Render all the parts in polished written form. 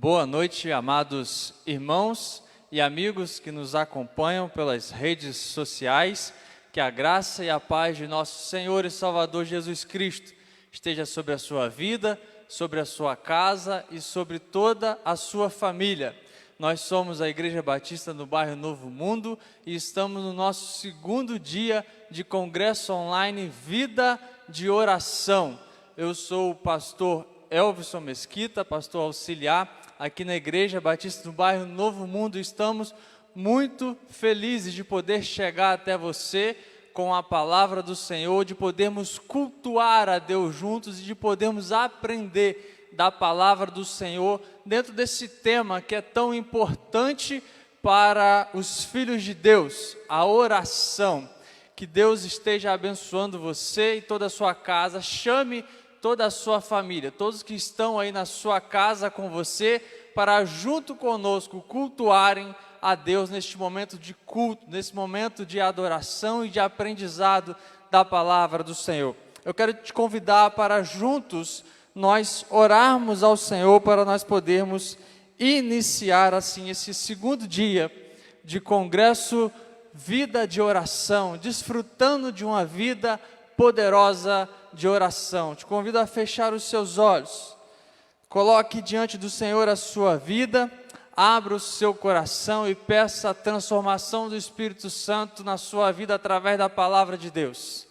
Boa noite, amados irmãos e amigos que nos acompanham pelas redes sociais. Que a graça e a paz de nosso Senhor e Salvador Jesus Cristo esteja sobre a sua vida, sobre a sua casa e sobre toda a sua família. Nós somos a Igreja Batista no bairro Novo Mundo e estamos no nosso segundo dia de congresso online Vida de Oração. Eu sou o pastor Elvison Mesquita, pastor auxiliar aqui na Igreja Batista no bairro Novo Mundo. Estamos muito felizes de poder chegar até você com a palavra do Senhor, de podermos cultuar a Deus juntos e de podermos aprender da palavra do Senhor dentro desse tema que é tão importante para os filhos de Deus, a oração. Que Deus esteja abençoando você e toda a sua casa. Chame toda a sua família, todos que estão aí na sua casa com você, para junto conosco cultuarem a Deus neste momento de culto, nesse momento de adoração e de aprendizado da palavra do Senhor. Eu quero te convidar para juntos nós orarmos ao Senhor, para nós podermos iniciar assim esse segundo dia de congresso Vida de Oração, desfrutando de uma vida poderosa de oração. Te convido a fechar os seus olhos, coloque diante do Senhor a sua vida, abra o seu coração e peça a transformação do Espírito Santo na sua vida através da palavra de Deus.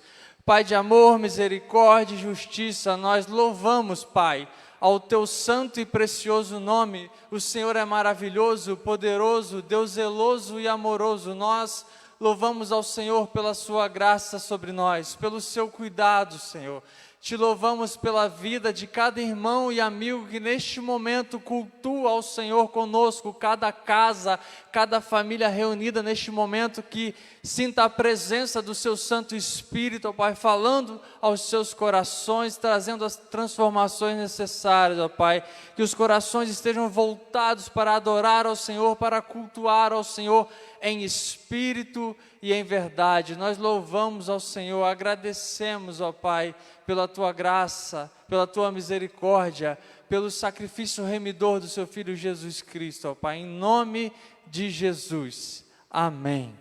Pai de amor, misericórdia e justiça, nós louvamos, Pai, ao teu santo e precioso nome. O Senhor é maravilhoso, poderoso, Deus zeloso e amoroso. Nós louvamos ao Senhor pela sua graça sobre nós, pelo seu cuidado, Senhor. Te louvamos pela vida de cada irmão e amigo que neste momento cultua ao Senhor conosco, cada casa, cada família reunida neste momento, que sinta a presença do seu Santo Espírito, ó Pai, falando aos seus corações, trazendo as transformações necessárias, ó Pai, que os corações estejam voltados para adorar ao Senhor, para cultuar ao Senhor em espírito e em verdade. Nós louvamos ao Senhor, agradecemos, ó Pai, pela tua graça, pela tua misericórdia, pelo sacrifício remidor do seu Filho Jesus Cristo, ó Pai, em nome de Jesus, amém.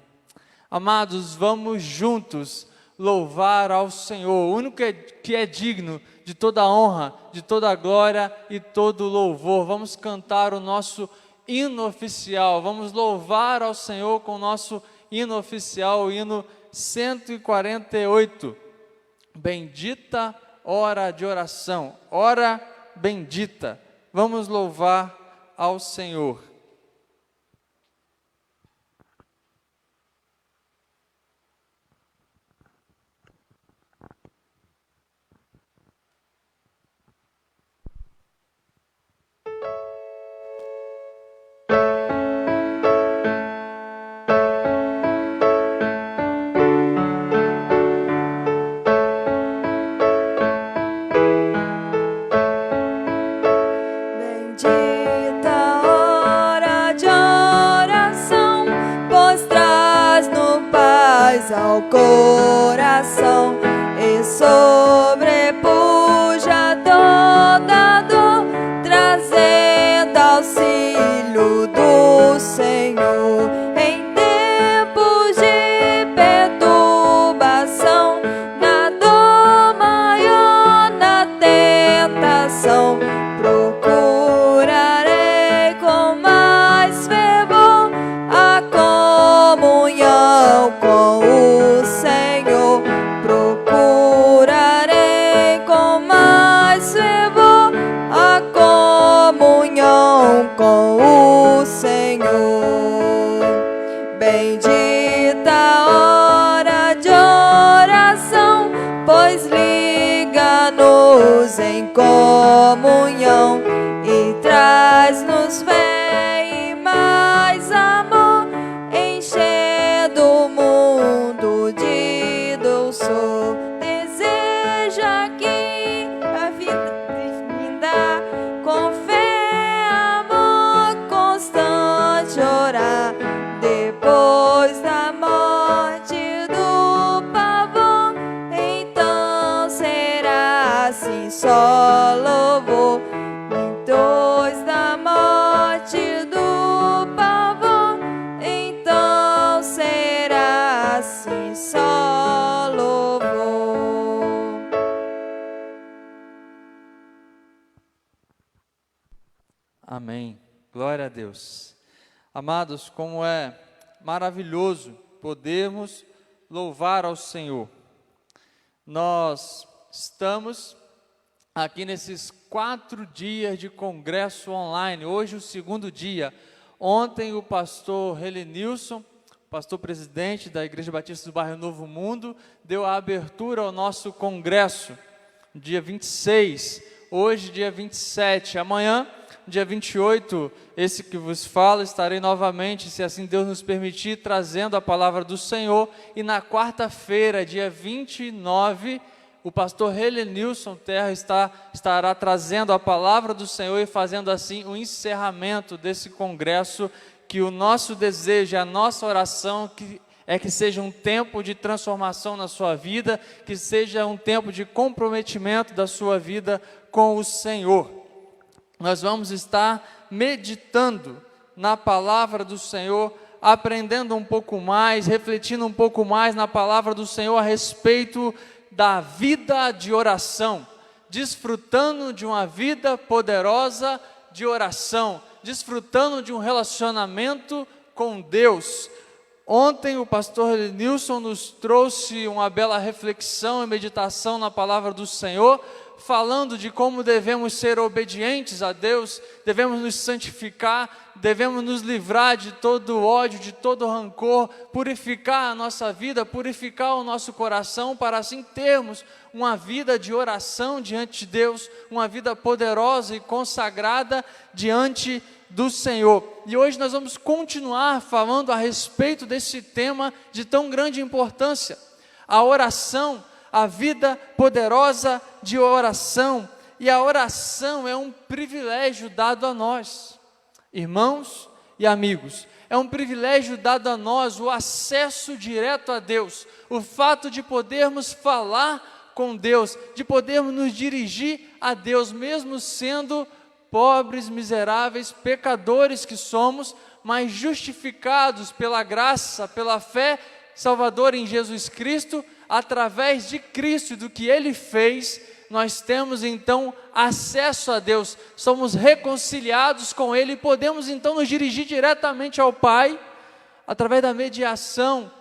Amados, vamos juntos louvar ao Senhor, o único que é digno de toda honra, de toda glória e todo louvor. Vamos cantar o nosso hino oficial, vamos louvar ao Senhor com o nosso hino oficial, o hino 148. Bendita hora de oração, hora bendita. Vamos louvar ao Senhor. Ao coração e sobrepuja toda dor, trazendo auxílio do Senhor em tempos de perturbação, na dor maior, na tentação. Procurarei com mais fervor a comunhão com o Senhor. Procurarei com mais fervor a comunhão com o Senhor. Bendita hora de oração, pois liga-nos em comunhão e traz-nos fé e mais amor, enchendo o mundo de doçor. Deseja que a vida vinda com fé, amor constante, orar depois da morte do pavor. Então será assim só Amém. Glória a Deus. Amados, como é maravilhoso podermos louvar ao Senhor. Nós estamos aqui nesses 4 dias de congresso online. Hoje o 2º dia. Ontem o pastor Helenilson, pastor presidente da Igreja Batista do Bairro Novo Mundo, deu a abertura ao nosso congresso, dia 26. Hoje, dia 27. Amanhã, dia 28, esse que vos fala, estarei novamente, se assim Deus nos permitir, trazendo a palavra do Senhor. E na quarta-feira, dia 29, o pastor Helenilson Terra estará trazendo a palavra do Senhor e fazendo assim o encerramento desse congresso, que o nosso desejo, a nossa oração que seja um tempo de transformação na sua vida, que seja um tempo de comprometimento da sua vida com o Senhor. Nós vamos estar meditando na palavra do Senhor, aprendendo um pouco mais, refletindo um pouco mais na palavra do Senhor a respeito da vida de oração, desfrutando de uma vida poderosa de oração, desfrutando de um relacionamento com Deus. Ontem o pastor Nilson nos trouxe uma bela reflexão e meditação na palavra do Senhor, falando de como devemos ser obedientes a Deus, devemos nos santificar, devemos nos livrar de todo ódio, de todo rancor, purificar a nossa vida, purificar o nosso coração, para assim termos uma vida de oração diante de Deus, uma vida poderosa e consagrada diante do Senhor. E hoje nós vamos continuar falando a respeito desse tema de tão grande importância, a oração, a vida poderosa de oração. E a oração é um privilégio dado a nós, irmãos e amigos. É um privilégio dado a nós o acesso direto a Deus, o fato de podermos falar com Deus, de podermos nos dirigir a Deus, mesmo sendo pobres, miseráveis, pecadores que somos, mas justificados pela graça, pela fé salvadora em Jesus Cristo. Através de Cristo e do que Ele fez, nós temos então acesso a Deus, somos reconciliados com Ele e podemos então nos dirigir diretamente ao Pai, através da mediação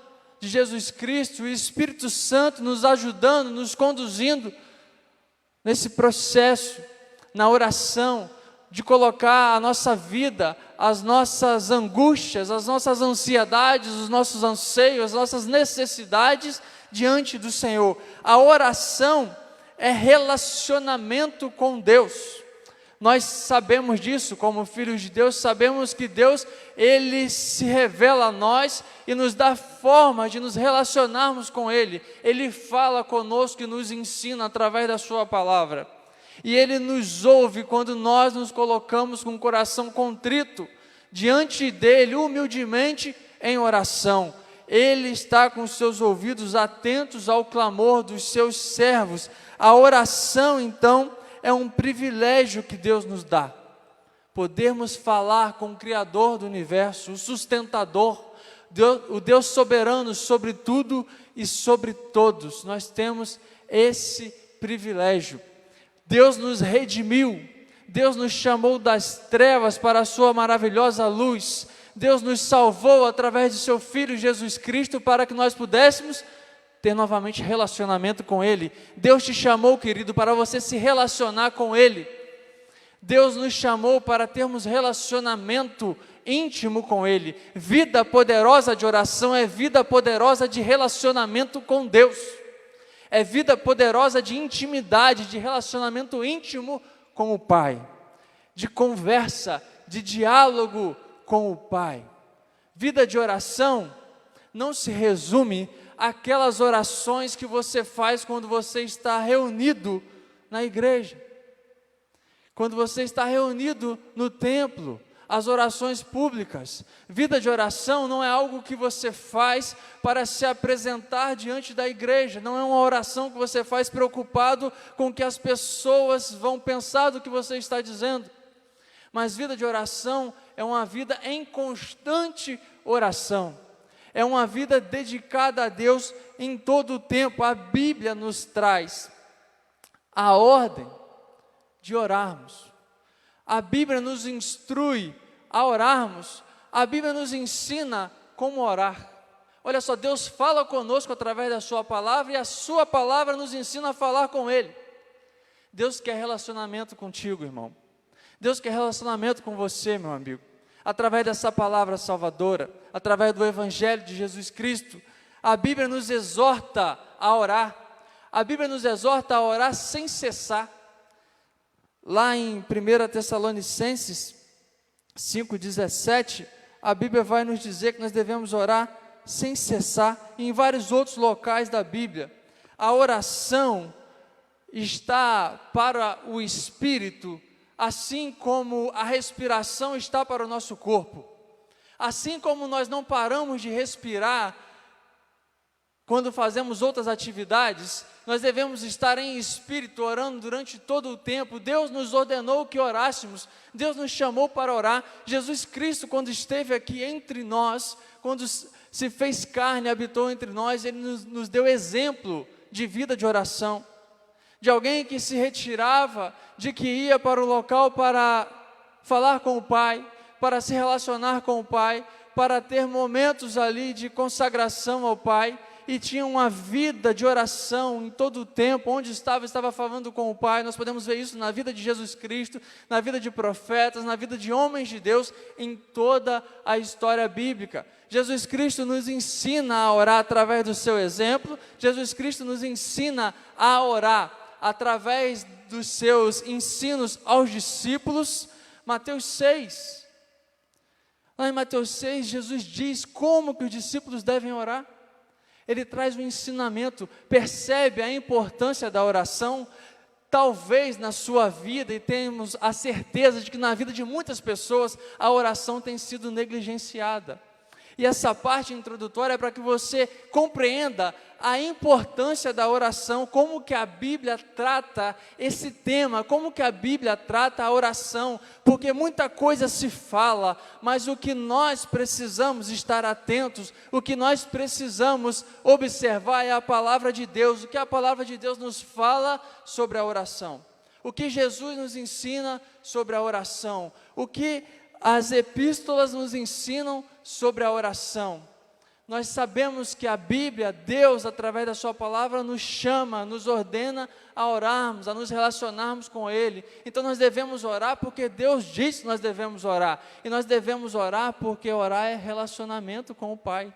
de Jesus Cristo, o Espírito Santo nos ajudando, nos conduzindo nesse processo, na oração, de colocar a nossa vida, as nossas angústias, as nossas ansiedades, os nossos anseios, as nossas necessidades diante do Senhor. A oração é relacionamento com Deus. Nós sabemos disso, como filhos de Deus, sabemos que Deus, Ele se revela a nós e nos dá forma de nos relacionarmos com Ele. Ele fala conosco e nos ensina através da Sua palavra. E Ele nos ouve quando nós nos colocamos com o coração contrito diante dEle, humildemente em oração. Ele está com seus ouvidos atentos ao clamor dos seus servos. A oração, então, é um privilégio que Deus nos dá. Podermos falar com o Criador do universo, o sustentador, o Deus soberano sobre tudo e sobre todos. Nós temos esse privilégio. Deus nos redimiu, Deus nos chamou das trevas para a sua maravilhosa luz. Deus nos salvou através de seu Filho Jesus Cristo para que nós pudéssemos ter novamente relacionamento com Ele. Deus te chamou, querido, para você se relacionar com Ele. Deus nos chamou para termos relacionamento íntimo com Ele. Vida poderosa de oração é vida poderosa de relacionamento com Deus. É vida poderosa de intimidade, de relacionamento íntimo com o Pai. De conversa, de diálogo com o Pai. Vida de oração não se resume àquelas orações que você faz quando você está reunido na igreja, quando você está reunido no templo, as orações públicas. Vida de oração não é algo que você faz para se apresentar diante da igreja, não é uma oração que você faz preocupado com o que as pessoas vão pensar do que você está dizendo. Mas vida de oração é uma vida em constante oração, é uma vida dedicada a Deus em todo o tempo. A Bíblia nos traz a ordem de orarmos, a Bíblia nos instrui a orarmos, a Bíblia nos ensina como orar. Olha só, Deus fala conosco através da sua palavra e a sua palavra nos ensina a falar com Ele. Deus quer relacionamento contigo, irmão. Deus quer relacionamento com você, meu amigo. Através dessa palavra salvadora, através do Evangelho de Jesus Cristo, a Bíblia nos exorta a orar. A Bíblia nos exorta a orar sem cessar. Lá em 1 Tessalonicenses 5,17, a Bíblia vai nos dizer que nós devemos orar sem cessar. E em vários outros locais da Bíblia, a oração está para o espírito, assim como a respiração está para o nosso corpo. Assim como nós não paramos de respirar quando fazemos outras atividades, nós devemos estar em espírito orando durante todo o tempo. Deus nos ordenou que orássemos, Deus nos chamou para orar. Jesus Cristo, quando esteve aqui entre nós, quando se fez carne, habitou entre nós, Ele nos deu exemplo de vida de oração, de alguém que se retirava, de que ia para o local para falar com o Pai, para se relacionar com o Pai, para ter momentos ali de consagração ao Pai, e tinha uma vida de oração em todo o tempo. Onde estava falando com o Pai. Nós podemos ver isso na vida de Jesus Cristo, na vida de profetas, na vida de homens de Deus, em toda a história bíblica. Jesus Cristo nos ensina a orar através do seu exemplo. Jesus Cristo nos ensina a orar através dos seus ensinos aos discípulos. Mateus 6, lá em Mateus 6, Jesus diz como que os discípulos devem orar. Ele traz um ensinamento, percebe a importância da oração. Talvez na sua vida, e temos a certeza de que na vida de muitas pessoas, a oração tem sido negligenciada. E essa parte introdutória é para que você compreenda a importância da oração, como que a Bíblia trata esse tema, como que a Bíblia trata a oração, porque muita coisa se fala, mas o que nós precisamos estar atentos, o que nós precisamos observar é a palavra de Deus, o que a palavra de Deus nos fala sobre a oração, o que Jesus nos ensina sobre a oração, o que as epístolas nos ensinam sobre a oração. Nós sabemos que a Bíblia, Deus, através da sua palavra, nos chama, nos ordena a orarmos, a nos relacionarmos com Ele. Então nós devemos orar porque Deus disse que nós devemos orar. E nós devemos orar porque orar é relacionamento com o Pai.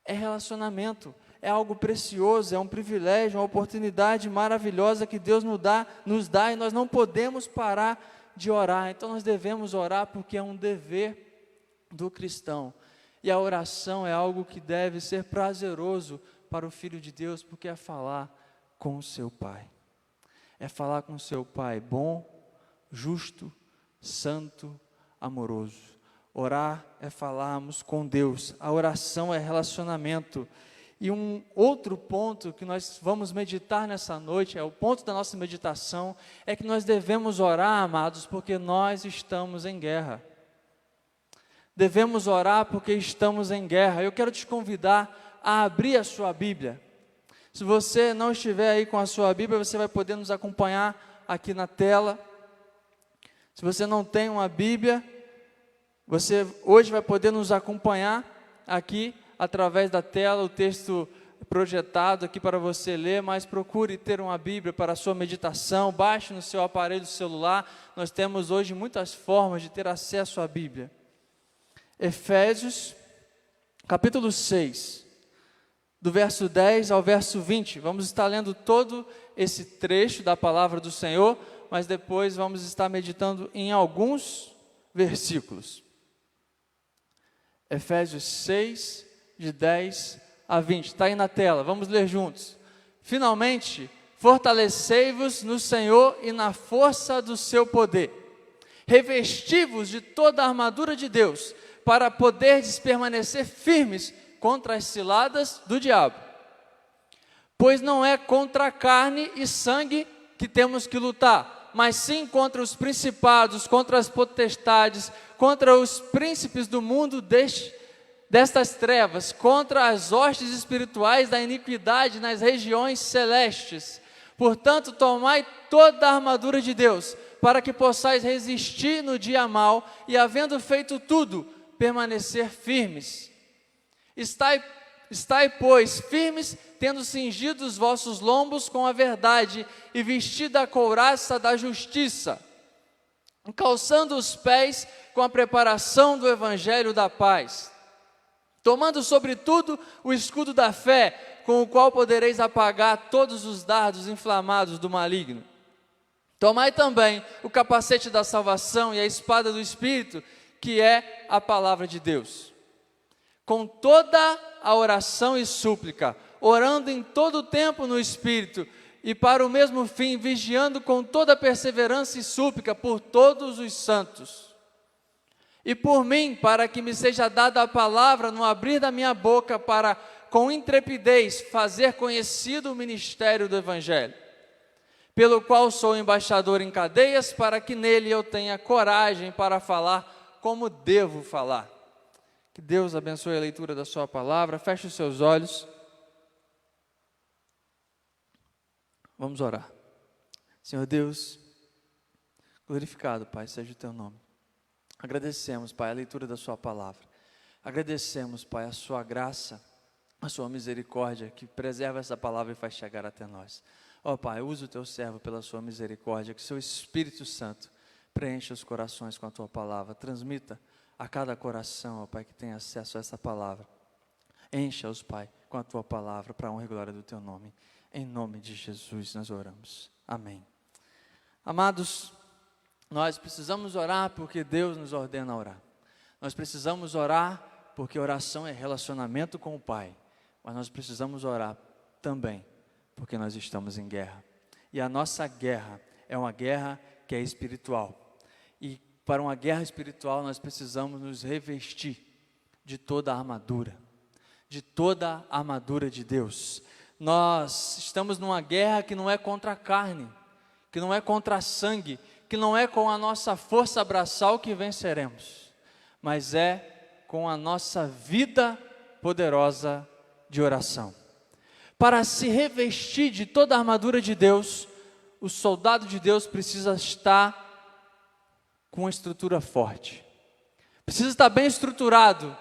É relacionamento, é algo precioso, é um privilégio, uma oportunidade maravilhosa que Deus nos dá e nós não podemos parar de orar. Então nós devemos orar porque é um dever do cristão. E a oração é algo que deve ser prazeroso para o Filho de Deus, porque é falar com o seu Pai. É falar com o seu Pai bom, justo, santo, amoroso. Orar é falarmos com Deus. A oração é relacionamento. E um outro ponto que nós vamos meditar nessa noite, é o ponto da nossa meditação, é que nós devemos orar, amados, porque nós estamos em guerra. Devemos orar porque estamos em guerra. Eu quero te convidar a abrir a sua Bíblia. Se você não estiver aí com a sua Bíblia, você vai poder nos acompanhar aqui na tela. Se você não tem uma Bíblia, você hoje vai poder nos acompanhar aqui através da tela, o texto projetado aqui para você ler, mas procure ter uma Bíblia para a sua meditação, baixe no seu aparelho celular. Nós temos hoje muitas formas de ter acesso à Bíblia. Efésios, capítulo 6, do verso 10 ao verso 20. Vamos estar lendo todo esse trecho da palavra do Senhor, mas depois vamos estar meditando em alguns versículos. Efésios 6, de 10 a 20. Está aí na tela, vamos ler juntos. Finalmente, fortalecei-vos no Senhor e na força do seu poder. Revesti-vos de toda a armadura de Deus, para poderdes permanecer firmes contra as ciladas do diabo. Pois não é contra a carne e sangue que temos que lutar, mas sim contra os principados, contra as potestades, contra os príncipes do mundo destas trevas, contra as hostes espirituais da iniquidade nas regiões celestes. Portanto, tomai toda a armadura de Deus, para que possais resistir no dia mau e, havendo feito tudo, permanecer firmes. Estai, pois, firmes, tendo cingido os vossos lombos com a verdade e vestido a couraça da justiça, calçando os pés com a preparação do evangelho da paz, tomando sobretudo o escudo da fé, com o qual podereis apagar todos os dardos inflamados do maligno. Tomai também o capacete da salvação e a espada do Espírito, que é a palavra de Deus. Com toda a oração e súplica, orando em todo o tempo no Espírito, e para o mesmo fim, vigiando com toda perseverança e súplica por todos os santos. E por mim, para que me seja dada a palavra no abrir da minha boca, para, com intrepidez, fazer conhecido o ministério do Evangelho, pelo qual sou embaixador em cadeias, para que nele eu tenha coragem para falar como devo falar. Que Deus abençoe a leitura da sua palavra. Feche os seus olhos. Vamos orar. Senhor Deus, glorificado, Pai, seja o teu nome. Agradecemos, Pai, a leitura da sua palavra. Agradecemos, Pai, a sua graça, a sua misericórdia, que preserva essa palavra e faz chegar até nós. Ó Pai, usa o teu servo pela sua misericórdia, que seu Espírito Santo preencha os corações com a tua palavra, transmita a cada coração, ó Pai, que tem acesso a essa palavra. Encha-os, Pai, com a tua palavra, para a honra e glória do teu nome. Em nome de Jesus nós oramos. Amém. Amados, nós precisamos orar porque Deus nos ordena a orar. Nós precisamos orar porque oração é relacionamento com o Pai. Mas nós precisamos orar também porque nós estamos em guerra. E a nossa guerra é uma guerra que é espiritual. E para uma guerra espiritual nós precisamos nos revestir de toda a armadura. De toda a armadura de Deus. Nós estamos numa guerra que não é contra a carne, que não é contra a sangue, que não é com a nossa força braçal que venceremos, mas é com a nossa vida poderosa de oração. Para se revestir de toda a armadura de Deus, o soldado de Deus precisa estar com uma estrutura forte, precisa estar bem estruturado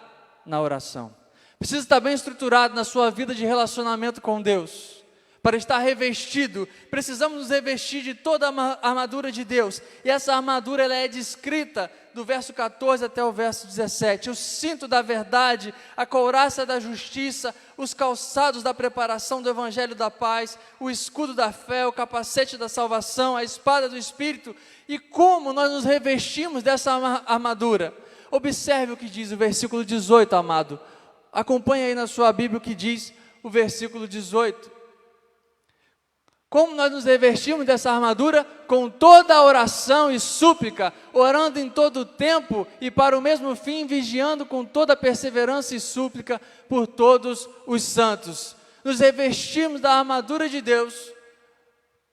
na oração, precisa estar bem estruturado na sua vida de relacionamento com Deus. Para estar revestido, precisamos nos revestir de toda a armadura de Deus. E essa armadura ela é descrita do verso 14 até o verso 17. O cinto da verdade, a couraça da justiça, os calçados da preparação do evangelho da paz, o escudo da fé, o capacete da salvação, a espada do Espírito. E como nós nos revestimos dessa armadura? Observe o que diz o versículo 18, amado. Acompanhe aí na sua Bíblia o que diz o versículo 18. Como nós nos revestimos dessa armadura? Com toda a oração e súplica, orando em todo o tempo e para o mesmo fim, vigiando com toda a perseverança e súplica por todos os santos. Nos revestimos da armadura de Deus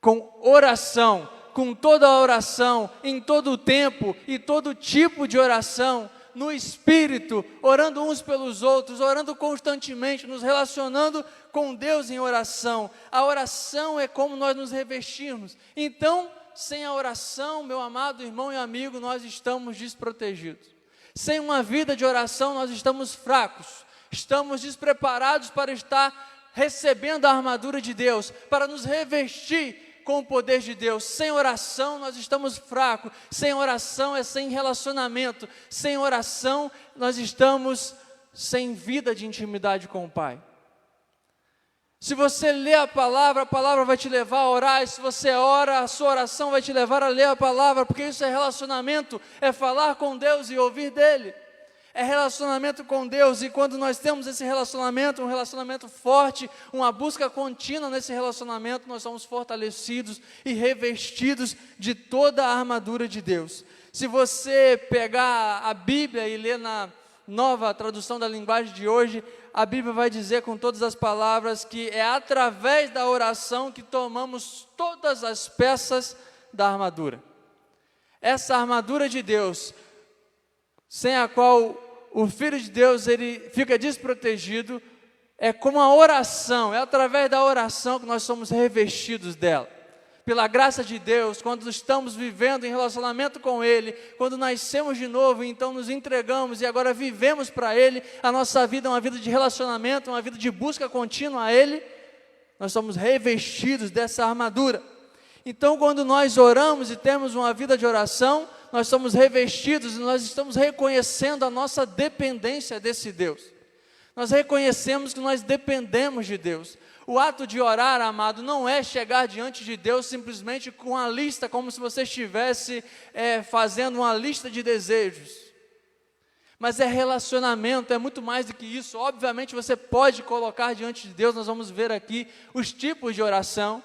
com oração, com toda a oração, em todo o tempo e todo tipo de oração, no Espírito, orando uns pelos outros, orando constantemente, nos relacionando com Deus em oração. A oração é como nós nos revestirmos. Então, sem a oração, meu amado irmão e amigo, nós estamos desprotegidos. Sem uma vida de oração, nós estamos fracos, estamos despreparados para estar recebendo a armadura de Deus, para nos revestir com o poder de Deus. Sem oração nós estamos fracos, sem oração é sem relacionamento, sem oração nós estamos sem vida de intimidade com o Pai. Se você lê a palavra vai te levar a orar, e se você ora, a sua oração vai te levar a ler a palavra, porque isso é relacionamento, é falar com Deus e ouvir dEle. É relacionamento com Deus, e quando nós temos esse relacionamento, um relacionamento forte, uma busca contínua nesse relacionamento, nós somos fortalecidos e revestidos de toda a armadura de Deus. Se você pegar a Bíblia e ler na nova tradução da linguagem de hoje, a Bíblia vai dizer com todas as palavras que é através da oração que tomamos todas as peças da armadura. Essa armadura de Deus, sem a qual o Filho de Deus ele fica desprotegido, é como a oração, é através da oração que nós somos revestidos dela. Pela graça de Deus, quando estamos vivendo em relacionamento com Ele, quando nascemos de novo, então nos entregamos e agora vivemos para Ele, a nossa vida é uma vida de relacionamento, uma vida de busca contínua a Ele, nós somos revestidos dessa armadura. Então, quando nós oramos e temos uma vida de oração, nós somos revestidos e nós estamos reconhecendo a nossa dependência desse Deus. Nós reconhecemos que nós dependemos de Deus. O ato de orar, amado, não é chegar diante de Deus simplesmente com a lista, como se você estivesse fazendo uma lista de desejos. Mas é relacionamento, é muito mais do que isso. Obviamente você pode colocar diante de Deus, nós vamos ver aqui os tipos de oração.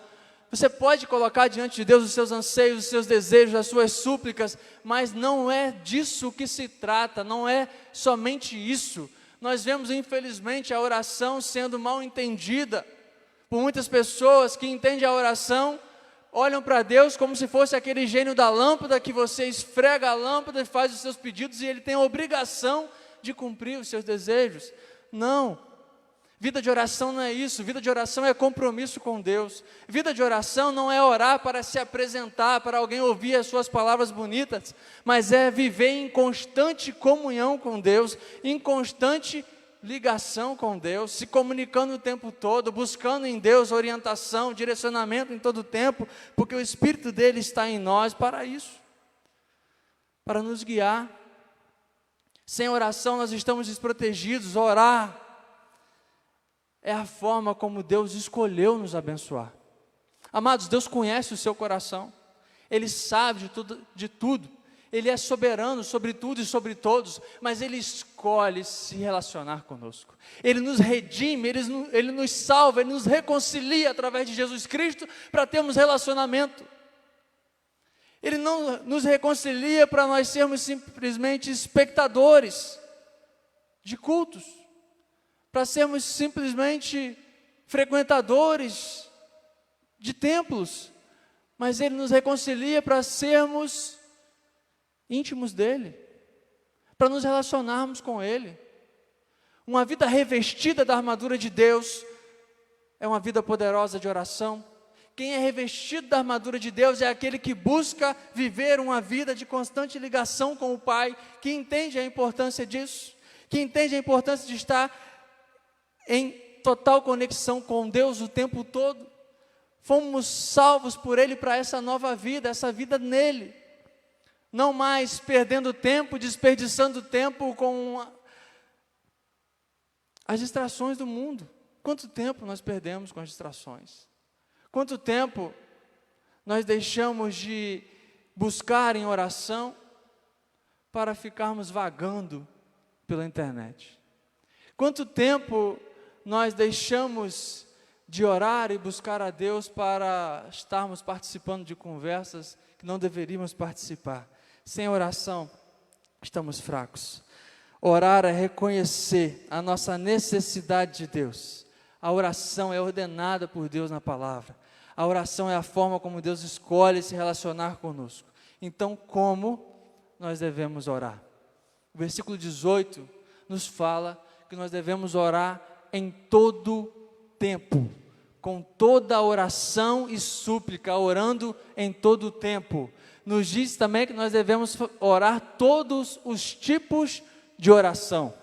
Você pode colocar diante de Deus os seus anseios, os seus desejos, as suas súplicas, mas não é disso que se trata, não é somente isso. Nós vemos, infelizmente, a oração sendo mal entendida por muitas pessoas que entendem a oração, olham para Deus como se fosse aquele gênio da lâmpada que você esfrega a lâmpada e faz os seus pedidos e Ele tem a obrigação de cumprir os seus desejos. Não, vida de oração não é isso. Vida de oração é compromisso com Deus. Vida de oração não é orar para se apresentar, para alguém ouvir as suas palavras bonitas, mas é viver em constante comunhão com Deus, em constante ligação com Deus, se comunicando o tempo todo, buscando em Deus orientação, direcionamento em todo o tempo, porque o Espírito dele está em nós para isso, para nos guiar. Sem oração nós estamos desprotegidos. Orar é a forma como Deus escolheu nos abençoar. Amados, Deus conhece o seu coração, Ele sabe de tudo. Ele é soberano sobre tudo e sobre todos, mas Ele escolhe se relacionar conosco. Ele nos redime, Ele nos salva, Ele nos reconcilia através de Jesus Cristo para termos relacionamento. Ele não nos reconcilia para nós sermos simplesmente espectadores de cultos, para sermos simplesmente frequentadores de templos, mas Ele nos reconcilia para sermos íntimos dEle, para nos relacionarmos com Ele. Uma vida revestida da armadura de Deus é uma vida poderosa de oração. Quem é revestido da armadura de Deus é aquele que busca viver uma vida de constante ligação com o Pai, que entende a importância disso, que entende a importância de estar em total conexão com Deus o tempo todo. Fomos salvos por Ele para essa nova vida, essa vida nele. Não mais perdendo tempo, desperdiçando tempo com as distrações do mundo. Quanto tempo nós perdemos com as distrações? Quanto tempo nós deixamos de buscar em oração para ficarmos vagando pela internet? Quanto tempo nós deixamos de orar e buscar a Deus para estarmos participando de conversas que não deveríamos participar? Sem oração, estamos fracos. Orar é reconhecer a nossa necessidade de Deus. A oração é ordenada por Deus na palavra. A oração é a forma como Deus escolhe se relacionar conosco. Então, como nós devemos orar? O versículo 18 nos fala que nós devemos orar em todo tempo, com toda oração e súplica, orando em todo tempo. Nos diz também que nós devemos orar todos os tipos de oração.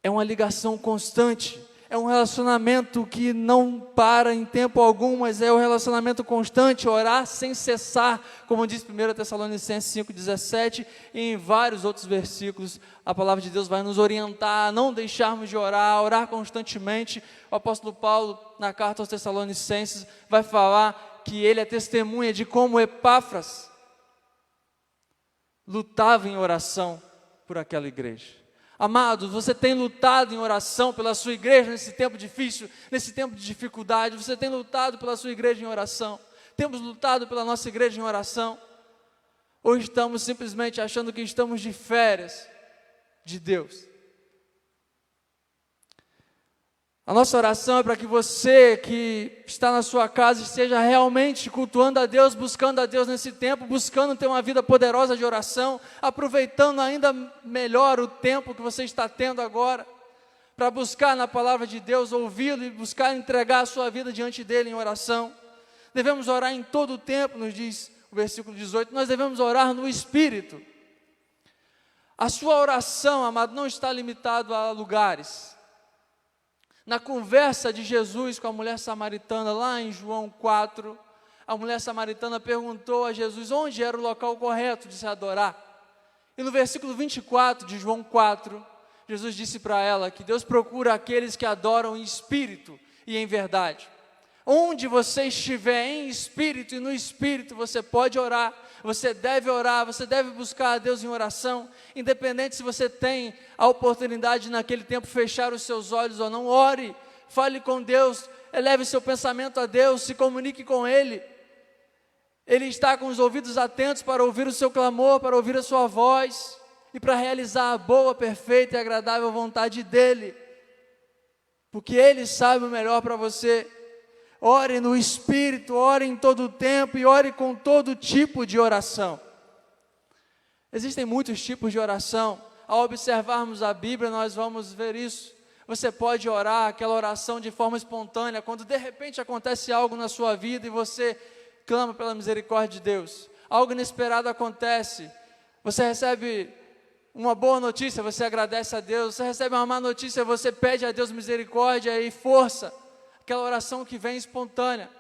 É uma ligação constante, é um relacionamento que não para em tempo algum, mas é um relacionamento constante, orar sem cessar, como diz 1 Tessalonicenses 5,17, e em vários outros versículos, a palavra de Deus vai nos orientar a não deixarmos de orar, a orar constantemente. O apóstolo Paulo, na carta aos Tessalonicenses, vai falar que ele é testemunha de como Epáfras lutava em oração por aquela igreja. Amados, você tem lutado em oração pela sua igreja nesse tempo difícil, nesse tempo de dificuldade? Você tem lutado pela sua igreja em oração? Temos lutado pela nossa igreja em oração? Ou estamos simplesmente achando que estamos de férias de Deus? A nossa oração é para que você que está na sua casa esteja realmente cultuando a Deus, buscando a Deus nesse tempo, buscando ter uma vida poderosa de oração, aproveitando ainda melhor o tempo que você está tendo agora, para buscar na palavra de Deus, ouvi-lo e buscar entregar a sua vida diante dele em oração. Devemos orar em todo o tempo, nos diz o versículo 18, nós devemos orar no Espírito. A sua oração, amado, não está limitado a lugares. Na conversa de Jesus com a mulher samaritana, lá em João 4, a mulher samaritana perguntou a Jesus onde era o local correto de se adorar. E no versículo 24 de João 4, Jesus disse para ela que Deus procura aqueles que adoram em espírito e em verdade. Onde você estiver em espírito e no espírito, você pode orar, você deve buscar a Deus em oração, independente se você tem a oportunidade naquele tempo fechar os seus olhos ou não, ore, fale com Deus, eleve seu pensamento a Deus, se comunique com Ele. Ele está com os ouvidos atentos para ouvir o seu clamor, para ouvir a sua voz e para realizar a boa, perfeita e agradável vontade dEle, porque Ele sabe o melhor para você. Ore no Espírito, ore em todo o tempo e ore com todo tipo de oração. Existem muitos tipos de oração. Ao observarmos a Bíblia, nós vamos ver isso. Você pode orar aquela oração de forma espontânea, quando de repente acontece algo na sua vida e você clama pela misericórdia de Deus. Algo inesperado acontece, você recebe uma boa notícia, você agradece a Deus. Você recebe uma má notícia, você pede a Deus misericórdia e força. Aquela oração que vem espontânea.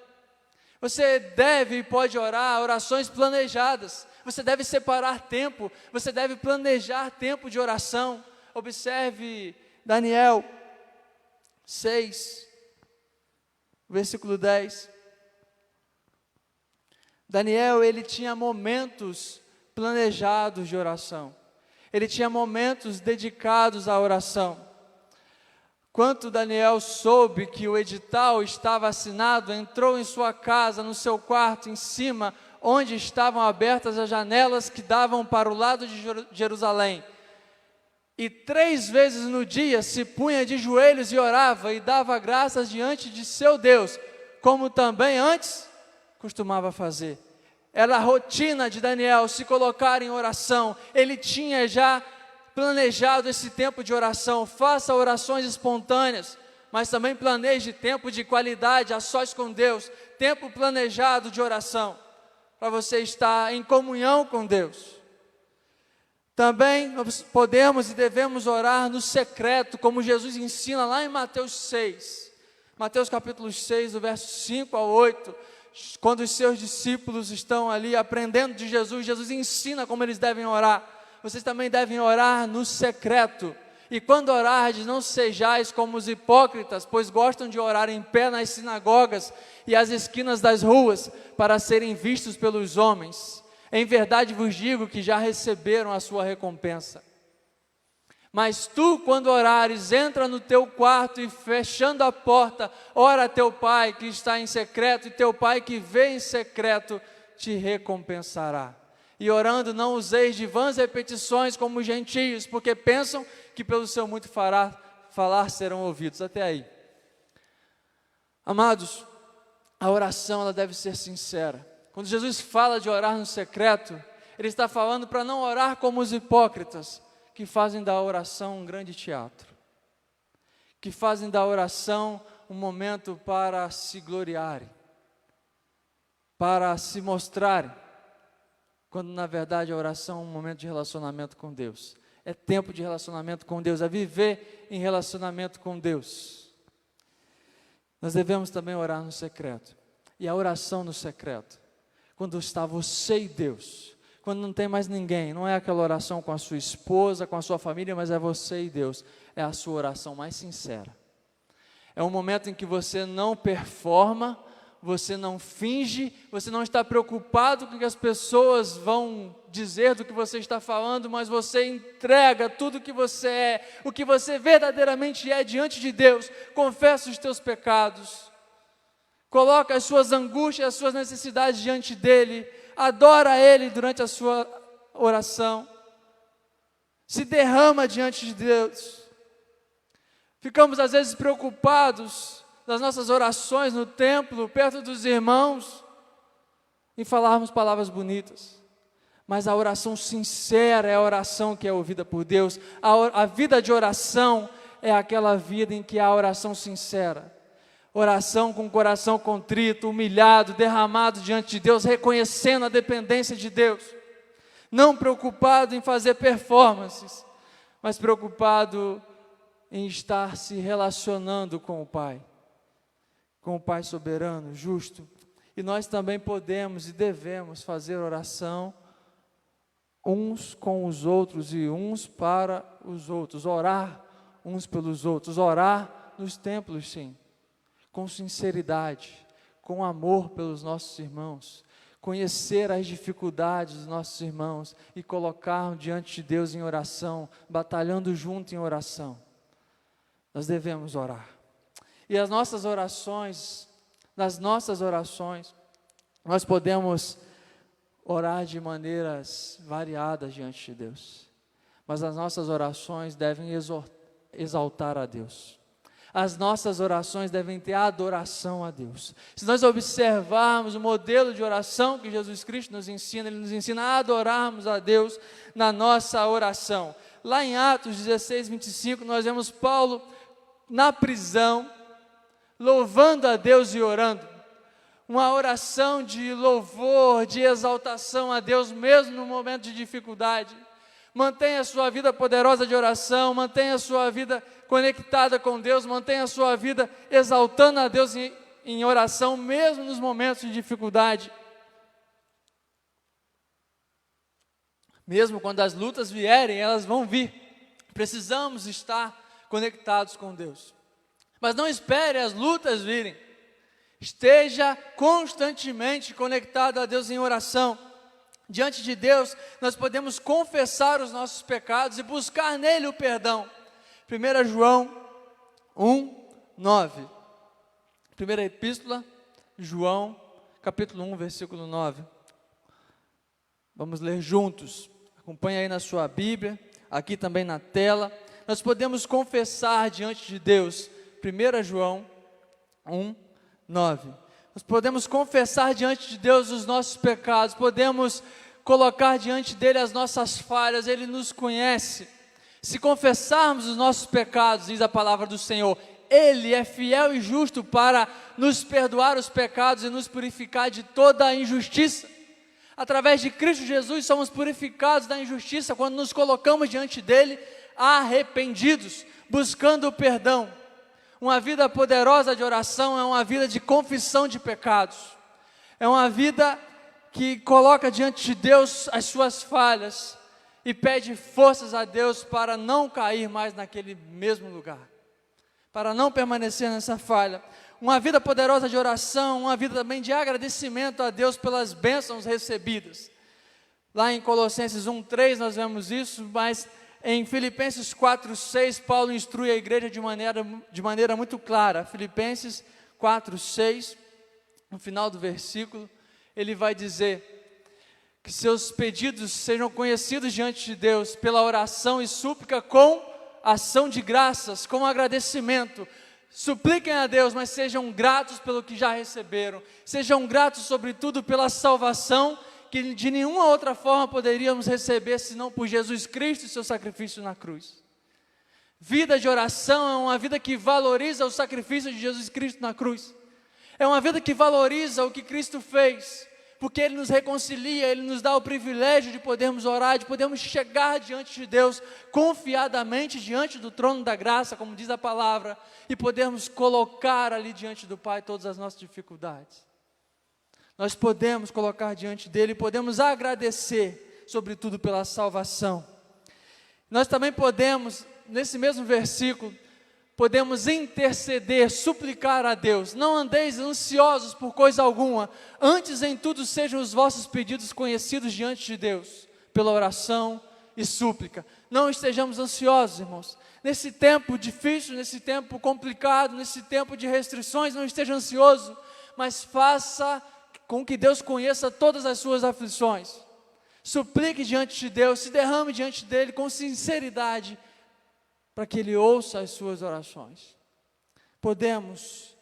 Você deve e pode orar orações planejadas. Você deve separar tempo, você deve planejar tempo de oração. Observe Daniel 6, versículo 10. Daniel, ele tinha momentos planejados de oração. Ele tinha momentos dedicados à oração. Quando Daniel soube que o edital estava assinado, entrou em sua casa, no seu quarto, em cima, onde estavam abertas as janelas que davam para o lado de Jerusalém. E 3 vezes no dia se punha de joelhos e orava e dava graças diante de seu Deus, como também antes costumava fazer. Era a rotina de Daniel se colocar em oração. Ele tinha já planejado esse tempo de oração. Faça orações espontâneas, mas também planeje tempo de qualidade a sós com Deus, tempo planejado de oração, para você estar em comunhão com Deus. Também nós podemos e devemos orar no secreto, como Jesus ensina lá em Mateus 6. Mateus capítulo 6, do verso 5 ao 8, quando os seus discípulos estão ali aprendendo de Jesus, Jesus ensina como eles devem orar. Vocês também devem orar no secreto. E quando orardes, não sejais como os hipócritas, pois gostam de orar em pé nas sinagogas e às esquinas das ruas, para serem vistos pelos homens. Em verdade vos digo que já receberam a sua recompensa. Mas tu, quando orares, entra no teu quarto e, fechando a porta, ora a teu pai que está em secreto, e teu pai que vê em secreto te recompensará. E orando, não useis de vãs repetições como os gentios, porque pensam que pelo seu muito falar serão ouvidos. Até aí. Amados, a oração ela deve ser sincera. Quando Jesus fala de orar no secreto, Ele está falando para não orar como os hipócritas, que fazem da oração um grande teatro, que fazem da oração um momento para se gloriarem, para se mostrarem, quando na verdade a oração é um momento de relacionamento com Deus. É tempo de relacionamento com Deus, é viver em relacionamento com Deus. Nós devemos também orar no secreto. E a oração no secreto, quando está você e Deus, quando não tem mais ninguém, não é aquela oração com a sua esposa, com a sua família, mas é você e Deus, é a sua oração mais sincera. É um momento em que você não performa, você não finge, você não está preocupado com o que as pessoas vão dizer do que você está falando, mas você entrega tudo o que você é, o que você verdadeiramente é diante de Deus. Confessa os teus pecados, coloca as suas angústias, as suas necessidades diante dEle, adora Ele durante a sua oração, se derrama diante de Deus. Ficamos às vezes preocupados nas nossas orações no templo, perto dos irmãos, em falarmos palavras bonitas, mas a oração sincera é a oração que é ouvida por Deus. A vida de oração é aquela vida em que há oração sincera. Oração com o coração contrito, humilhado, derramado diante de Deus, reconhecendo a dependência de Deus. Não preocupado em fazer performances, mas preocupado em estar se relacionando com o Pai soberano, justo. E nós também podemos e devemos fazer oração uns com os outros e uns para os outros, orar uns pelos outros, orar nos templos, sim, com sinceridade, com amor pelos nossos irmãos, conhecer as dificuldades dos nossos irmãos e colocar diante de Deus em oração, batalhando junto em oração. Nós devemos orar. E nas nossas orações, nós podemos orar de maneiras variadas diante de Deus, mas as nossas orações devem exaltar a Deus. As nossas orações devem ter adoração a Deus. Se nós observarmos o modelo de oração que Jesus Cristo nos ensina, Ele nos ensina a adorarmos a Deus na nossa oração. Lá em Atos 16, 25, nós vemos Paulo na prisão, louvando a Deus e orando. Uma oração de louvor, de exaltação a Deus, mesmo no momento de dificuldade. Mantenha a sua vida poderosa de oração, mantenha a sua vida conectada com Deus, mantenha a sua vida exaltando a Deus em oração, mesmo nos momentos de dificuldade. Mesmo quando as lutas vierem, elas vão vir. Precisamos estar conectados com Deus. Mas não espere as lutas virem. Esteja constantemente conectado a Deus em oração. Diante de Deus, nós podemos confessar os nossos pecados e buscar nele o perdão. 1 João 1, 9. Primeira epístola, João, capítulo 1, versículo 9. Vamos ler juntos. Acompanhe aí na sua Bíblia, aqui também na tela. Nós podemos confessar diante de Deus. 1 João 1, 9. Nós podemos confessar diante de Deus os nossos pecados, podemos colocar diante dele as nossas falhas, ele nos conhece. Se confessarmos os nossos pecados, diz a palavra do Senhor, ele é fiel e justo para nos perdoar os pecados e nos purificar de toda a injustiça. Através de Cristo Jesus somos purificados da injustiça quando nos colocamos diante dele arrependidos, buscando o perdão. Uma vida poderosa de oração é uma vida de confissão de pecados. É uma vida que coloca diante de Deus as suas falhas e pede forças a Deus para não cair mais naquele mesmo lugar, para não permanecer nessa falha. Uma vida poderosa de oração, uma vida também de agradecimento a Deus pelas bênçãos recebidas. Lá em Colossenses 1:3 nós vemos isso, mas em Filipenses 4:6, Paulo instrui a igreja de maneira muito clara. Filipenses 4:6, no final do versículo, ele vai dizer que seus pedidos sejam conhecidos diante de Deus pela oração e súplica com ação de graças, com agradecimento. Supliquem a Deus, mas sejam gratos pelo que já receberam. Sejam gratos, sobretudo, pela salvação que de nenhuma outra forma poderíamos receber, senão por Jesus Cristo e seu sacrifício na cruz. Vida de oração é uma vida que valoriza o sacrifício de Jesus Cristo na cruz. É uma vida que valoriza o que Cristo fez, porque Ele nos reconcilia, Ele nos dá o privilégio de podermos orar, de podermos chegar diante de Deus, confiadamente diante do trono da graça, como diz a palavra, e podermos colocar ali diante do Pai todas as nossas dificuldades. Nós podemos colocar diante dele, podemos agradecer, sobretudo pela salvação. Nós também podemos, nesse mesmo versículo, podemos interceder, suplicar a Deus. Não andeis ansiosos por coisa alguma, antes em tudo sejam os vossos pedidos conhecidos diante de Deus, pela oração e súplica. Não estejamos ansiosos, irmãos. Nesse tempo difícil, nesse tempo complicado, nesse tempo de restrições, não esteja ansioso, mas faça com que Deus conheça todas as suas aflições. Suplique diante de Deus, se derrame diante dele com sinceridade, para que ele ouça as suas orações. Podemos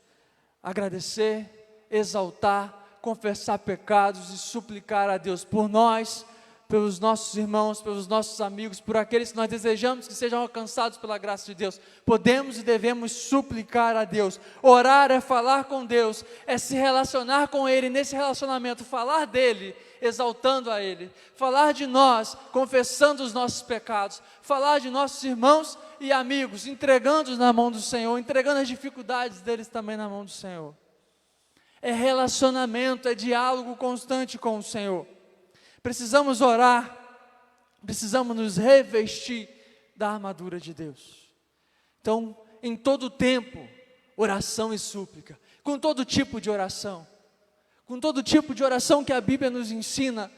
agradecer, exaltar, confessar pecados e suplicar a Deus por nós, pelos nossos irmãos, pelos nossos amigos, por aqueles que nós desejamos que sejam alcançados pela graça de Deus. Podemos e devemos suplicar a Deus. Orar é falar com Deus, é se relacionar com Ele, nesse relacionamento, falar dEle, exaltando a Ele, falar de nós, confessando os nossos pecados, falar de nossos irmãos e amigos, entregando-os na mão do Senhor, entregando as dificuldades deles também na mão do Senhor. É relacionamento, é diálogo constante com o Senhor. Precisamos orar, precisamos nos revestir da armadura de Deus. Então, em todo tempo, oração e súplica, com todo tipo de oração, que a Bíblia nos ensina,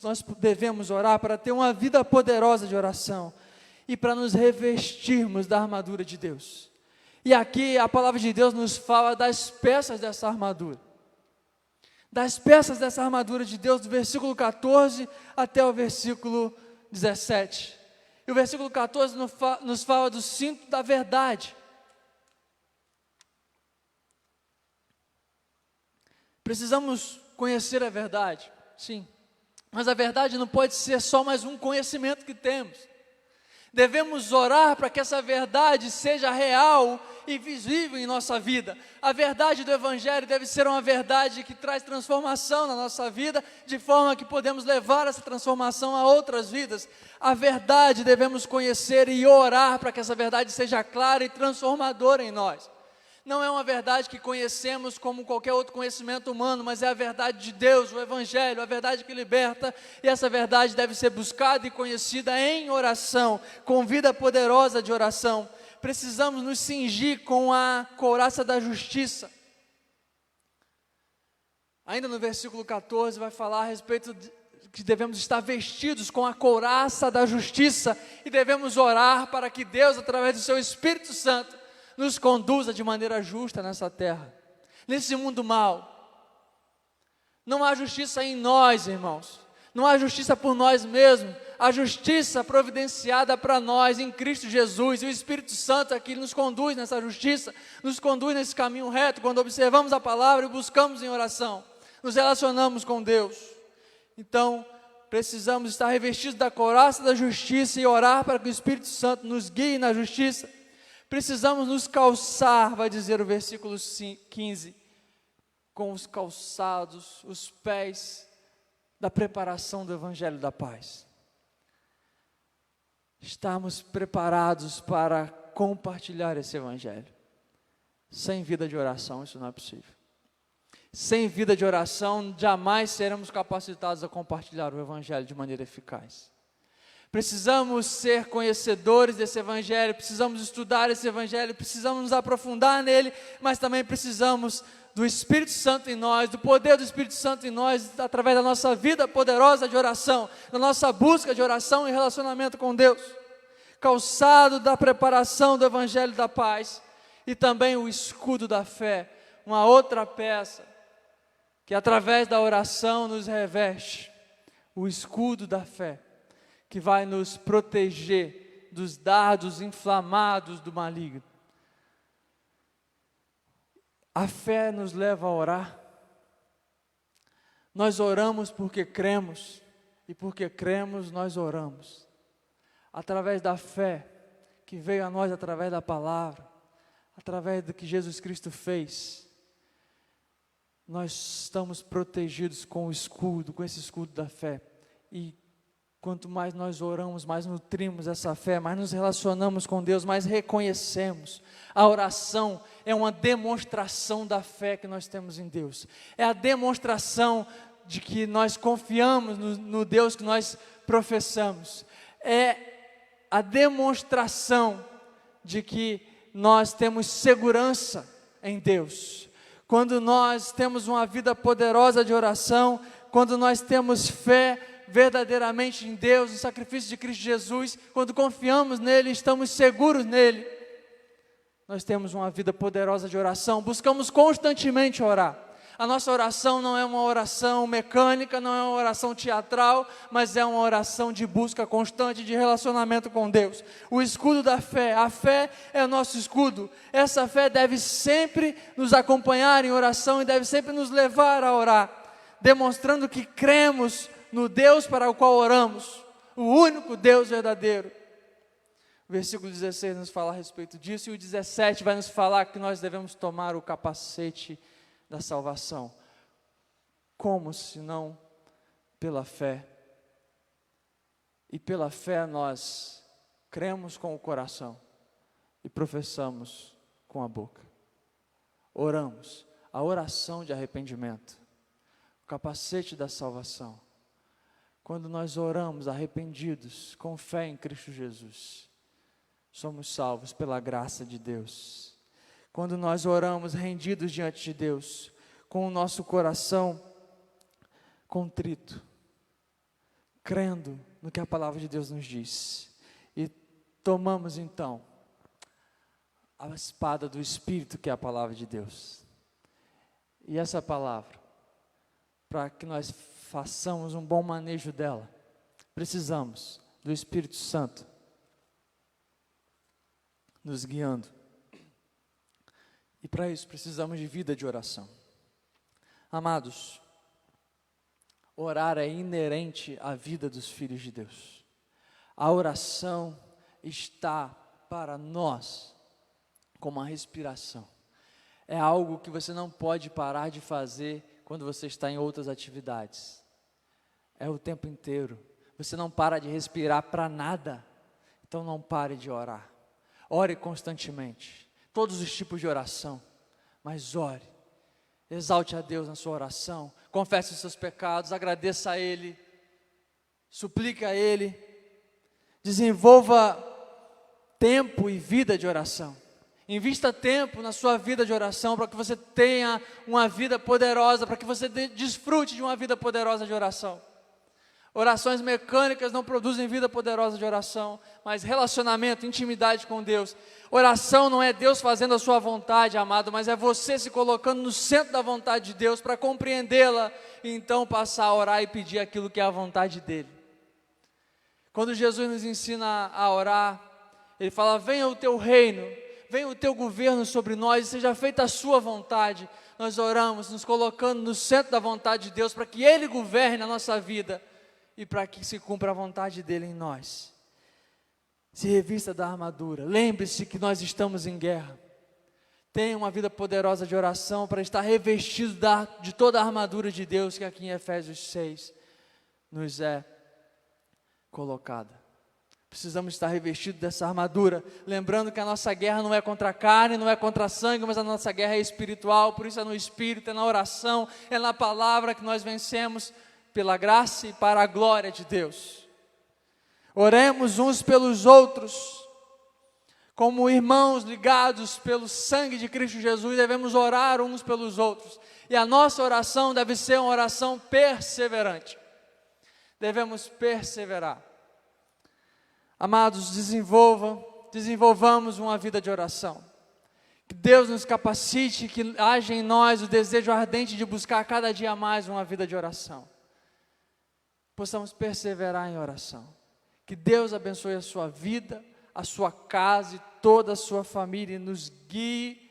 nós devemos orar para ter uma vida poderosa de oração e para nos revestirmos da armadura de Deus. E aqui a palavra de Deus nos fala das peças dessa armadura. Das peças dessa armadura de Deus, do versículo 14 até o versículo 17. E o versículo 14 nos fala do cinto da verdade. Precisamos conhecer a verdade, sim. Mas a verdade não pode ser só mais um conhecimento que temos. Devemos orar para que essa verdade seja real e visível em nossa vida. A verdade do Evangelho deve ser uma verdade que traz transformação na nossa vida, de forma que podemos levar essa transformação a outras vidas. A verdade devemos conhecer e orar para que essa verdade seja clara e transformadora em nós. Não é uma verdade que conhecemos como qualquer outro conhecimento humano, mas é a verdade de Deus, o Evangelho, a verdade que liberta, e essa verdade deve ser buscada e conhecida em oração, com vida poderosa de oração. Precisamos nos cingir com a couraça da justiça. Ainda no versículo 14 vai falar a respeito de que devemos estar vestidos com a couraça da justiça, e devemos orar para que Deus, através do seu Espírito Santo, nos conduza de maneira justa nessa terra, nesse mundo mau. Não há justiça em nós, irmãos, não há justiça por nós mesmos, a justiça providenciada para nós em Cristo Jesus, e o Espírito Santo aqui nos conduz nessa justiça, nos conduz nesse caminho reto, quando observamos a palavra e buscamos em oração, nos relacionamos com Deus. Então, precisamos estar revestidos da couraça da justiça e orar para que o Espírito Santo nos guie na justiça. Precisamos nos calçar, vai dizer o versículo 15, com os calçados, os pés da preparação do Evangelho da paz. Estarmos preparados para compartilhar esse Evangelho. Sem vida de oração, isso não é possível. Sem vida de oração, jamais seremos capacitados a compartilhar o Evangelho de maneira eficaz. Precisamos ser conhecedores desse Evangelho, precisamos estudar esse Evangelho, precisamos nos aprofundar nele, mas também precisamos do Espírito Santo em nós, do poder do Espírito Santo em nós, através da nossa vida poderosa de oração, da nossa busca de oração e relacionamento com Deus, calçado da preparação do Evangelho da paz, e também o escudo da fé, uma outra peça, que através da oração nos reveste, o escudo da fé, que vai nos proteger dos dardos inflamados do maligno. A fé nos leva a orar. Nós oramos porque cremos, e porque cremos nós oramos. Através da fé que veio a nós através da palavra, através do que Jesus Cristo fez, nós estamos protegidos com o escudo, com esse escudo da fé. E quanto mais nós oramos, mais nutrimos essa fé, mais nos relacionamos com Deus, mais reconhecemos. A oração é uma demonstração da fé que nós temos em Deus. É a demonstração de que nós confiamos no Deus que nós professamos. É a demonstração de que nós temos segurança em Deus. Quando nós temos uma vida poderosa de oração, quando nós temos fé verdadeiramente em Deus, no sacrifício de Cristo Jesus, quando confiamos nele, estamos seguros nele, nós temos uma vida poderosa de oração, buscamos constantemente orar. A nossa oração não é uma oração mecânica, não é uma oração teatral, mas é uma oração de busca constante, de relacionamento com Deus. O escudo da fé, a fé é o nosso escudo. Essa fé deve sempre nos acompanhar em oração e deve sempre nos levar a orar, demonstrando que cremos no Deus para o qual oramos, o único Deus verdadeiro. O versículo 16 nos fala a respeito disso, e o 17 vai nos falar que nós devemos tomar o capacete da salvação. Como se não pela fé? E pela fé nós cremos com o coração e professamos com a boca. Oramos, a oração de arrependimento, o capacete da salvação. Quando nós oramos arrependidos, com fé em Cristo Jesus, somos salvos pela graça de Deus. Quando nós oramos rendidos diante de Deus, com o nosso coração contrito, crendo no que a palavra de Deus nos diz, e tomamos então a espada do Espírito, que é a palavra de Deus. E essa palavra, para que nós façamos um bom manejo dela, precisamos do Espírito Santo nos guiando. E para isso precisamos de vida de oração. Amados, orar é inerente à vida dos filhos de Deus. A oração está para nós como a respiração. É algo que você não pode parar de fazer quando você está em outras atividades. É o tempo inteiro. Você não para de respirar para nada. Então não pare de orar. Ore constantemente. Todos os tipos de oração. Mas ore. Exalte a Deus na sua oração. Confesse os seus pecados. Agradeça a Ele. Suplique a Ele. Desenvolva tempo e vida de oração. Invista tempo na sua vida de oração para que você tenha uma vida poderosa, para que você desfrute de uma vida poderosa de oração. Orações mecânicas não produzem vida poderosa de oração, mas relacionamento, intimidade com Deus. Oração não é Deus fazendo a sua vontade, amado, mas é você se colocando no centro da vontade de Deus para compreendê-la e então passar a orar e pedir aquilo que é a vontade dEle. Quando Jesus nos ensina a orar, Ele fala: venha o teu reino, venha o teu governo sobre nós e seja feita a sua vontade. Nós oramos nos colocando no centro da vontade de Deus para que Ele governe a nossa vida e para que se cumpra a vontade dEle em nós. Se revista da armadura. Lembre-se que nós estamos em guerra. Tenha uma vida poderosa de oração para estar revestido de toda a armadura de Deus que aqui em Efésios 6 nos é colocada. Precisamos estar revestidos dessa armadura, lembrando que a nossa guerra não é contra a carne, não é contra a sangue, mas a nossa guerra é espiritual, por isso é no Espírito, é na oração, é na palavra que nós vencemos pela graça e para a glória de Deus. Oremos uns pelos outros, como irmãos ligados pelo sangue de Cristo Jesus, devemos orar uns pelos outros, e a nossa oração deve ser uma oração perseverante, devemos perseverar. Amados, desenvolvamos uma vida de oração. Que Deus nos capacite, que haja em nós o desejo ardente de buscar cada dia mais uma vida de oração. Possamos perseverar em oração. Que Deus abençoe a sua vida, a sua casa e toda a sua família e nos guie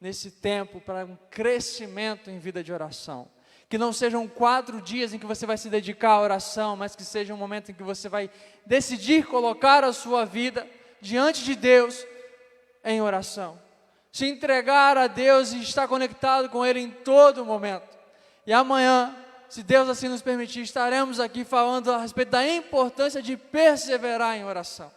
nesse tempo para um crescimento em vida de oração. Que não sejam 4 dias em que você vai se dedicar à oração, mas que seja um momento em que você vai decidir colocar a sua vida diante de Deus em oração. Se entregar a Deus e estar conectado com Ele em todo momento. E amanhã, se Deus assim nos permitir, estaremos aqui falando a respeito da importância de perseverar em oração.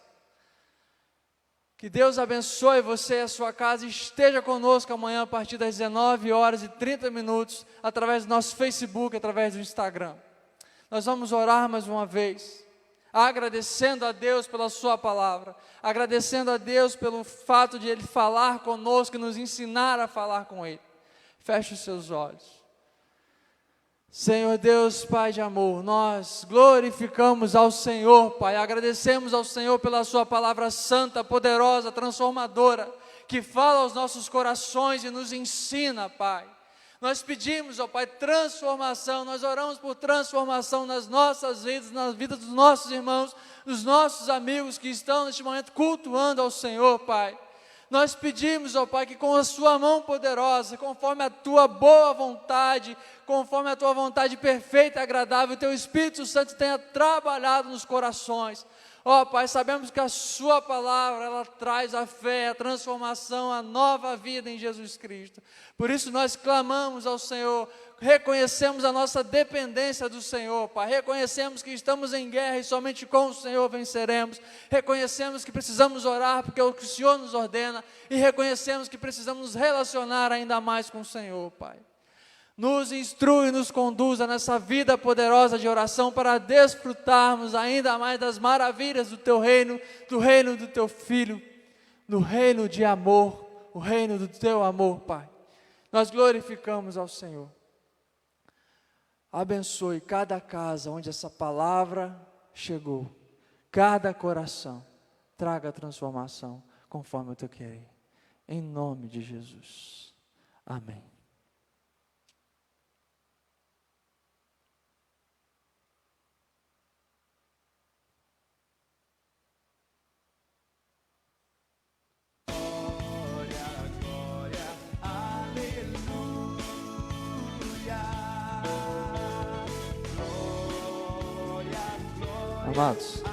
Que Deus abençoe você e a sua casa e esteja conosco amanhã a partir das 19h30, através do nosso Facebook, através do Instagram. Nós vamos orar mais uma vez, agradecendo a Deus pela sua palavra, agradecendo a Deus pelo fato de Ele falar conosco e nos ensinar a falar com Ele. Feche os seus olhos. Senhor Deus, Pai de amor, nós glorificamos ao Senhor, Pai, agradecemos ao Senhor pela sua palavra santa, poderosa, transformadora, que fala aos nossos corações e nos ensina, Pai. Nós pedimos, ó Pai, transformação, nós oramos por transformação nas nossas vidas, nas vidas dos nossos irmãos, dos nossos amigos que estão neste momento cultuando ao Senhor, Pai. Nós pedimos, ó Pai, que com a sua mão poderosa, conforme a tua boa vontade, conforme a tua vontade perfeita e agradável, o teu Espírito Santo tenha trabalhado nos corações. Ó Pai, sabemos que a sua palavra, ela traz a fé, a transformação, a nova vida em Jesus Cristo. Por isso nós clamamos ao Senhor, reconhecemos a nossa dependência do Senhor, Pai. Reconhecemos que estamos em guerra e somente com o Senhor venceremos. Reconhecemos que precisamos orar porque é o que o Senhor nos ordena. E reconhecemos que precisamos nos relacionar ainda mais com o Senhor, Pai. Nos instrui e nos conduza nessa vida poderosa de oração para desfrutarmos ainda mais das maravilhas do Teu reino, do reino do Teu Filho, do reino de amor, o reino do Teu amor, Pai. Nós glorificamos ao Senhor. Abençoe cada casa onde essa palavra chegou, cada coração, traga transformação conforme o Teu querer. Em nome de Jesus. Amém. Amados,